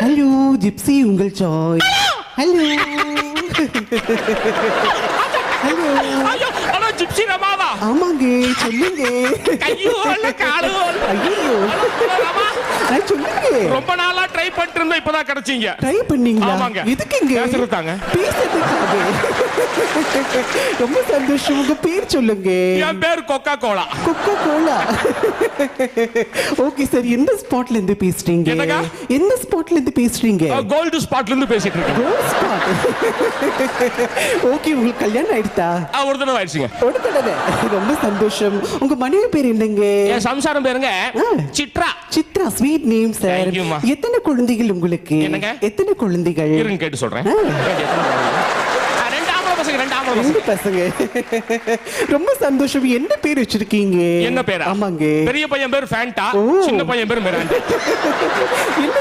Hello gypsy உங்கள் Sai. Hello hello. ஐயோ hello gypsy ரமாவா? ஆமாங்க சொல்லுங்க. ஐயோ அல்ல காலோ. ஐயோ சொல்லுங்க. ரொம்ப நாளா ட்ரை பண்ணிட்டு இருந்தோம், இப்பதான் கிடைச்சீங்க. ட்ரை பண்ணீங்களா? ஆமாங்க. எதுக்குங்க? பேசுறதாங்க. பேசுறதுக்காக. ரொம்ப சந்தோஷம். உங்க பேர் சொல்லுங்க. என் பேர் Coca Cola. Coca Cola. Okay sir, எந்த ஸ்பாட்ல இருந்து பேசுறீங்க? என்னங்க? எந்த ஸ்பாட்ல இருந்து பேசுறீங்க? கோல்டு ஸ்பாட்ல இருந்து பேசிட்டு இருக்கேன். Gold spot. ஓகே, உங்களுக்கு கல்யாணம் ஆயிடுதா? ஒரு தடவை ஆயிடுச்சுங்க. ஒரு தடவை. ரொம்ப சந்தோஷம். உங்க மனைவி பேர் என்னங்க? என் சம்சாரம் பேருங்க Chitra. Chitra, sweet name sir. Thank you, ma. எத்தனை குழந்தைகள் உங்களுக்கு? என்னங்க? எத்தனை குழந்தைகள்? இருங்க கேட்டு சொல்றேன். ரெண்டு ஆம்பளை பசங்க, ரெண்டு ஆம்பளை ரெண்டு பசங்க. பசங்க. ரொம்ப சந்தோஷம். என்ன பேர் வச்சிருக்கீங்க? என்ன பேரா? ஆமாங்க. பெரிய பையன் பேர் ஃபேண்டா, ஓ. சின்ன பையன் பேர் மிராண்டா. என்ன